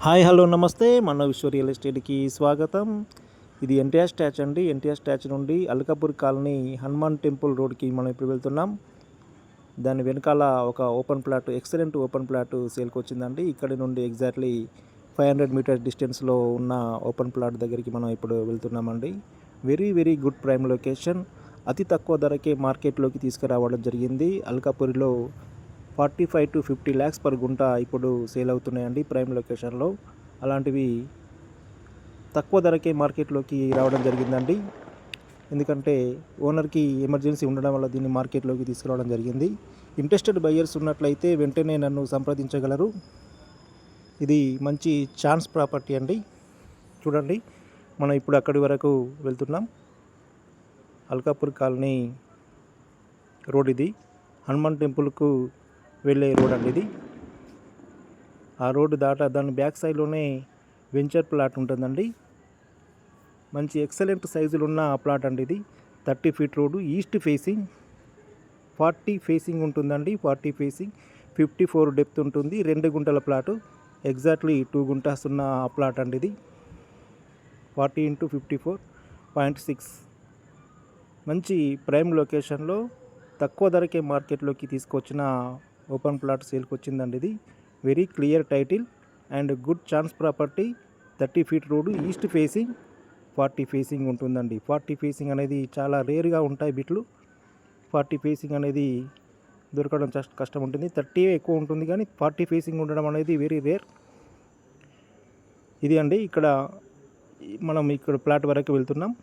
Hi hello నమస్తే మన విశ్వ రియల్ ఎస్టేట్కి స్వాగతం. ఇది ఎన్టీఆర్ స్టాచ్ అండి. ఎన్టీఆర్ స్టాచ్ నుండి అల్కాపూర్ కాలనీ హనుమాన్ టెంపుల్ రోడ్కి మనం ఇప్పుడు వెళ్తున్నాం. దాని వెనకాల ఒక open plot, excellent open plot సేల్కి వచ్చిందండి. ఇక్కడి నుండి ఎగ్జాక్ట్లీ 500 మీటర్స్ డిస్టెన్స్లో ఉన్న ఓపెన్ ప్లాట్ దగ్గరికి మనం ఇప్పుడు వెళ్తున్నామండి. Very very good prime location. అతి తక్కువ ధరకే మార్కెట్లోకి తీసుకురావడం జరిగింది. అల్కాపూర్లో 45 to 50 lakhs పర్ గుంట ఇప్పుడు సేల్ అవుతున్నాయండి ప్రైమ్ లొకేషన్లో. అలాంటివి తక్కువ ధరకే మార్కెట్లోకి రావడం జరిగిందండి. ఎందుకంటే ఓనర్కి ఎమర్జెన్సీ ఉండడం వల్ల దీన్ని మార్కెట్లోకి తీసుకురావడం జరిగింది. ఇంట్రెస్టెడ్ బయ్యర్స్ ఉన్నట్లయితే వెంటనే నన్ను సంప్రదించగలరు. ఇది మంచి ఛాన్స్ ప్రాపర్టీ అండి. చూడండి, మనం ఇప్పుడు అక్కడి వరకు వెళ్తున్నాం. అల్కాపూర్ కాలనీ రోడ్ ఇది. హనుమాన్ టెంపుల్కు వెళ్ళే రోడ్ అండి ఇది. ఆ రోడ్డు దాని బ్యాక్ సైడ్లోనే వెంచర్ ప్లాట్ ఉంటుందండి. మంచి ఎక్సలెంట్ సైజులు ఉన్న ప్లాట్ అండి ఇది. 30 feet road, east facing, 40 facing ఉంటుందండి. 40 ఫేసింగ్, 54 డెప్త్ ఉంటుంది. 2 గుంటల ప్లాటు, ఎగ్జాక్ట్లీ 2 గుంటాస్ ఉన్న ప్లాట్ అండి ఇది. 40 into 54.6. మంచి ప్రైమ్ లొకేషన్లో తక్కువ ధరకే మార్కెట్లోకి తీసుకొచ్చిన ఓపెన్ ప్లాట్ సేల్కి వచ్చిందండి ఇది. Very clear title and good chance property. 30 feet road, east facing, 40 facing ఉంటుందండి. 40 ఫేసింగ్ అనేది చాలా రేర్గా ఉంటాయి బిట్లు. 40 ఫేసింగ్ అనేది దొరకడం కష్టం ఉంటుంది. 30 ఎక్కువ ఉంటుంది, కానీ 40 ఫేసింగ్ ఉండడం అనేది వెరీ రేర్. ఇది అండి. మనం ఇక్కడ ప్లాట్ వరకు వెళ్తున్నాం.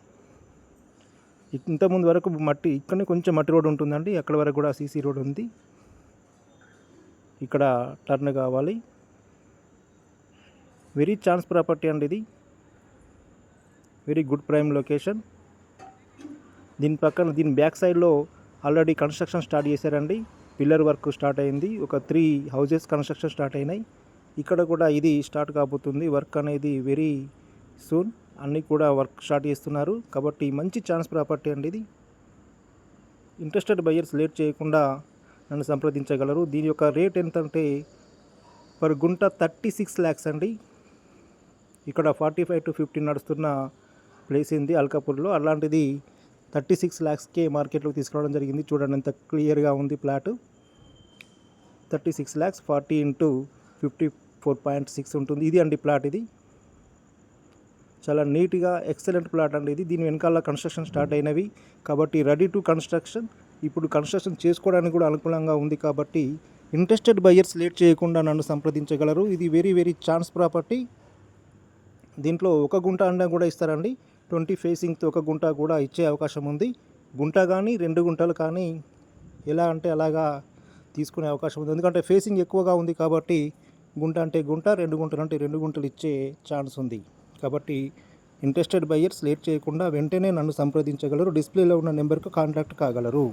ఇంతకుముందు వరకు ఇక్కడనే కొంచెం మట్టి రోడ్ ఉంటుందండి. అక్కడ వరకు కూడా సీసీ రోడ్ ఉంది. ఇక్కడ టర్న్ కావాలి. వెరీ ఛాన్స్ ప్రాపర్టీ అండి ఇది. Very good prime location. దీని బ్యాక్ సైడ్లో ఆల్రెడీ కన్స్ట్రక్షన్ స్టార్ట్ చేశారండి. పిల్లర్ వర్క్ స్టార్ట్ అయింది. ఒక 3 houses కన్స్ట్రక్షన్ స్టార్ట్ అయినాయి. ఇక్కడ కూడా ఇది స్టార్ట్ కాబోతుంది. వర్క్ అనేది వెరీ సూన్. అన్నీ కూడా వర్క్ స్టార్ట్ చేస్తున్నారు. కాబట్టి మంచి ఛాన్స్ ప్రాపర్టీ అండి ఇది. ఇంట్రెస్టెడ్ బయ్యర్స్ లేట్ చేయకుండా నన్ను సంప్రదించగలరు. దీని యొక్క రేట్ ఎంత అంటే పర్ గుంట 36 lakhs అండి. ఇక్కడ 45 to 50 నడుస్తున్న ప్లేస్ ఏంది అల్కాపూర్లో. అలాంటిది 36 lakhsకే మార్కెట్లోకి తీసుకురావడం జరిగింది. చూడండి ఎంత క్లియర్గా ఉంది ప్లాట్. 36 lakhs, 40 into 54.6 ఉంటుంది. ఇది అండి ప్లాట్. ఇది చాలా నీట్గా ఎక్సలెంట్ ప్లాట్ అండి ఇది. దీని వెనకాల కన్స్ట్రక్షన్ స్టార్ట్ అయినవి కాబట్టి రెడీ టు కన్స్ట్రక్షన్. ఇప్పుడు కన్స్ట్రక్షన్ చేసుకోవడానికి కూడా అనుకూలంగా ఉంది. కాబట్టి ఇంట్రెస్టెడ్ బయ్యర్స్ లేట్ చేయకుండా నన్ను సంప్రదించగలరు. ఇది వెరీ వెరీ ఛాన్స్ ప్రాపర్టీ. దీంట్లో 1 గుంట అన్నా కూడా ఇస్తారండి. 20 ఫేసింగ్తో 1 గుంట కూడా ఇచ్చే అవకాశం ఉంది. గుంట కానీ 2 గుంటలు కానీ ఎలా అంటే అలాగా తీసుకునే అవకాశం ఉంది. ఎందుకంటే ఫేసింగ్ ఎక్కువగా ఉంది కాబట్టి గుంట అంటే గుంట, 2 గుంటలు అంటే 2 గుంటలు ఇచ్చే ఛాన్స్ ఉంది. కాబట్టి ఇంట్రెస్టెడ్ బయ్యర్స్ లేట్ చేయకుండా వెంటనే నన్ను సంప్రదించగలరు. డిస్ప్లేలో ఉన్న నెంబర్కు కాంటాక్ట్ కాగలరు.